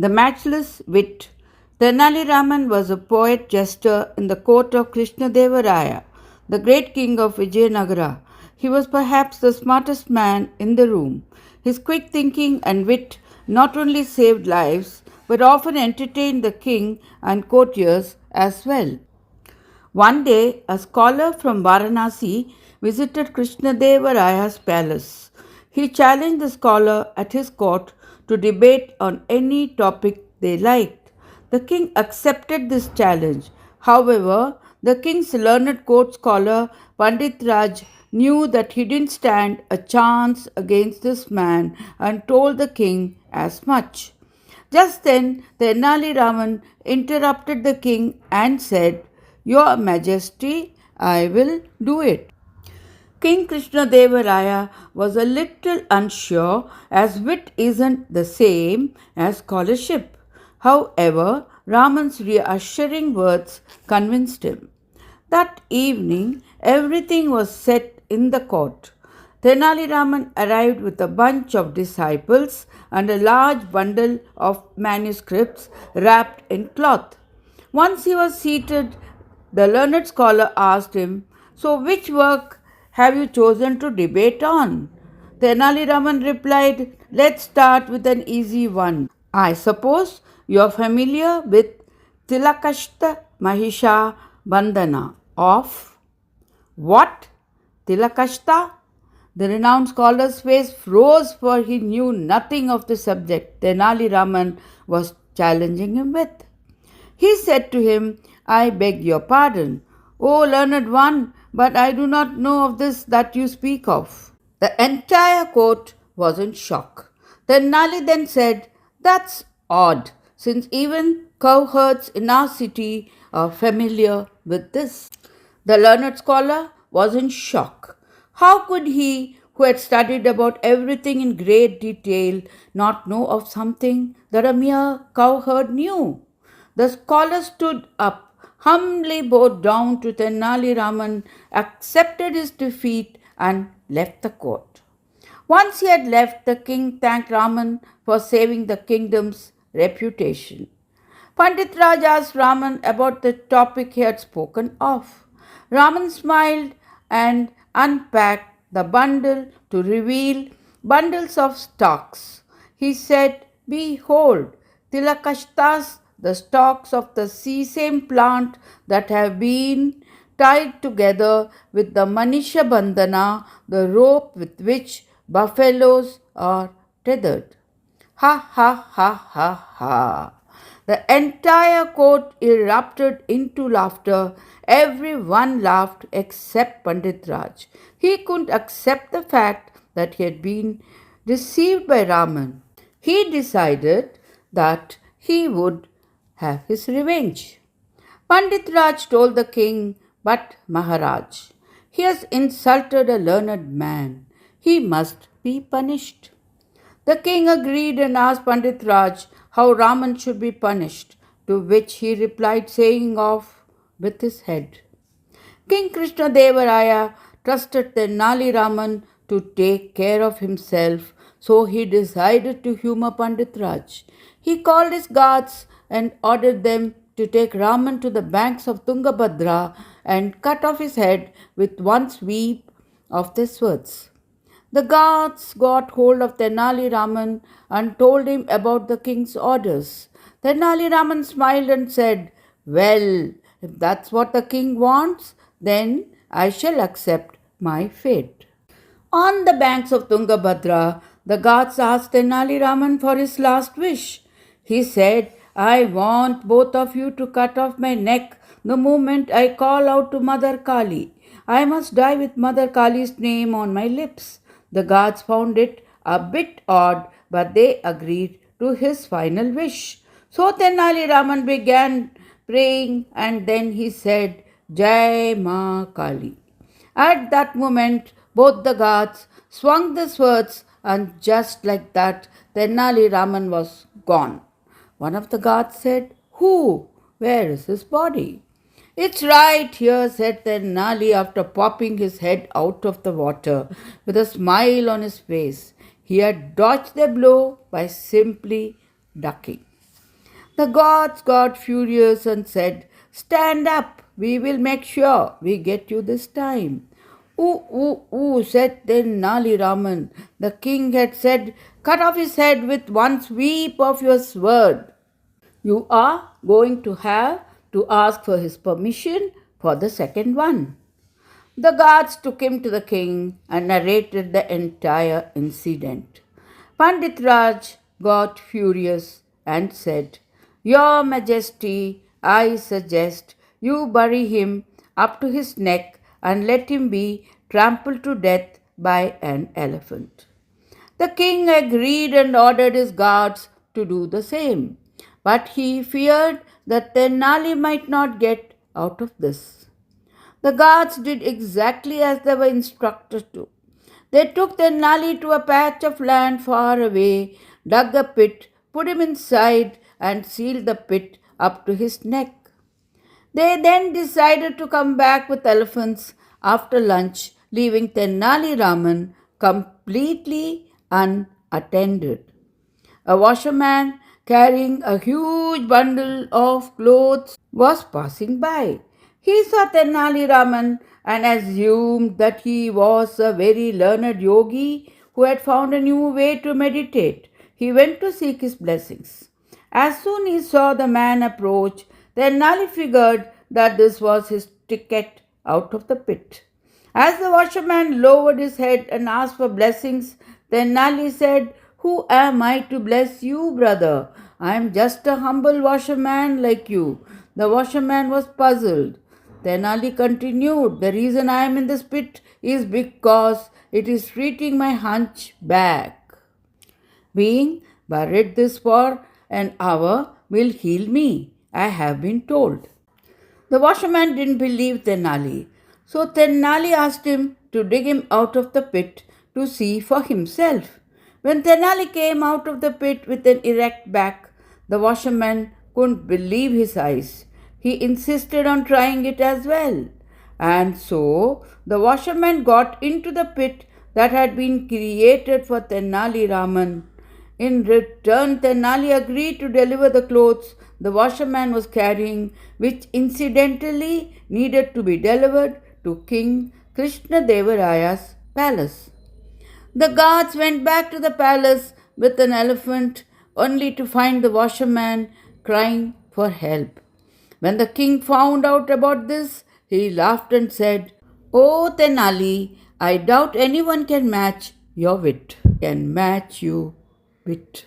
The matchless wit. Tenali Raman was a poet jester in the court of Krishnadevaraya, the great king of Vijayanagara. He was perhaps the smartest man in the room. His quick thinking and wit not only saved lives, but often entertained the king and courtiers as well. One day, a scholar from Varanasi visited Krishnadevaraya's palace. He challenged the scholar at his court to debate on any topic they liked. The king accepted this challenge. However, the king's learned court scholar Pandit Raj knew that he didn't stand a chance against this man and told the king as much. Just then, Tenali Raman interrupted the king and said, "Your Majesty, I will do it." King Krishnadevaraya was a little unsure as wit isn't the same as scholarship. However, Raman's reassuring words convinced him. That evening, everything was set in the court. Tenali Raman arrived with a bunch of disciples and a large bundle of manuscripts wrapped in cloth. Once he was seated, the learned scholar asked him, "So, which work have you chosen to debate on?" Tenali Raman replied, "Let's start with an easy one. I suppose you are familiar with Tilakashta Mahisha Bandhana of what? Tilakashta? The renowned scholar's face froze, for he knew nothing of the subject Tenali Raman was challenging him with. He said to him, "I beg your pardon, O learned one, but I do not know of this that you speak of." The entire court was in shock. Tenali then said, "That's odd, since even cowherds in our city are familiar with this." The learned scholar was in shock. How could he, who had studied about everything in great detail, not know of something that a mere cowherd knew? The scholar stood up, humbly bowed down to Tenali Raman, accepted his defeat, and left the court. Once he had left, the king thanked Raman for saving the kingdom's reputation. Pandit Raj asked Raman about the topic he had spoken of. Raman smiled and unpacked the bundle to reveal bundles of stalks. He said, "Behold, Tilakashtas, the stalks of the sesame plant that have been tied together with the Manisha Bandhana, the rope with which buffaloes are tethered." Ha ha ha ha ha. The entire court erupted into laughter. Everyone laughed except Pandit Raj. He couldn't accept the fact that he had been deceived by Raman. He decided that he would have his revenge. Pandit Raj told the king, "But Maharaj, he has insulted a learned man. He must be punished." The king agreed and asked Pandit Raj how Raman should be punished, to which he replied, saying off with his head. King Krishnadevaraya trusted Tenali Raman to take care of himself, so he decided to humor Pandit Raj. He called his guards and ordered them to take Raman to the banks of Tungabhadra and cut off his head with one sweep of their swords. The guards got hold of Tenali Raman and told him about the king's orders. Tenali Raman smiled and said, "Well, if that's what the king wants, then I shall accept my fate." On the banks of Tungabhadra, the guards asked Tenali Raman for his last wish. He said, "I want both of you to cut off my neck the moment I call out to Mother Kali. I must die with Mother Kali's name on my lips." The guards found it a bit odd, but they agreed to his final wish. So Tenali Raman began praying, and then he said, "Jai Ma Kali." At that moment, both the guards swung the swords, and just like that, Tenali Raman was gone. One of the guards said, "Who? Where is his body?" "It's right here," said Tenali after popping his head out of the water with a smile on his face. He had dodged the blow by simply ducking. The gods got furious and said, "Stand up, we will make sure we get you this time." "Ooh, ooh, ooh," said Tenali Raman. The king had said, "Cut off his head with one sweep of your sword." You are going to have to ask for his permission for the second one. The guards took him to the king and narrated the entire incident. Pandit Raj got furious and said, "Your Majesty, I suggest you bury him up to his neck and let him be trampled to death by an elephant." The king agreed and ordered his guards to do the same, but he feared that Tenali might not get out of this. The guards did exactly as they were instructed to. They took Tenali to a patch of land far away, dug a pit, put him inside, and sealed the pit up to his neck. They then decided to come back with elephants after lunch, leaving Tenali Raman completely unattended. A washerman carrying a huge bundle of clothes was passing by. He saw Tenali Raman and assumed that he was a very learned yogi who had found a new way to meditate. He went to seek his blessings. As soon as he saw the man approach, Tenali figured that this was his ticket out of the pit. As the washerman lowered his head and asked for blessings, Tenali said, "Who am I to bless you, brother? I am just a humble washerman like you." The washerman was puzzled. Tenali continued, "The reason I am in this pit is because it is treating my hunchback. Being buried this for an hour will heal me, I have been told." The washerman didn't believe Tenali, so Tenali asked him to dig him out of the pit to see for himself. When Tenali came out of the pit with an erect back, the washerman couldn't believe his eyes. He insisted on trying it as well. And so the washerman got into the pit that had been created for Tenali Raman. In return, Tenali agreed to deliver the clothes the washerman was carrying, which incidentally needed to be delivered to King Krishnadevaraya's palace. The guards went back to the palace with an elephant, only to find the washerman crying for help. When the king found out about this, he laughed and said, "Oh Tenali, I doubt anyone can match your wit. Can match you wit."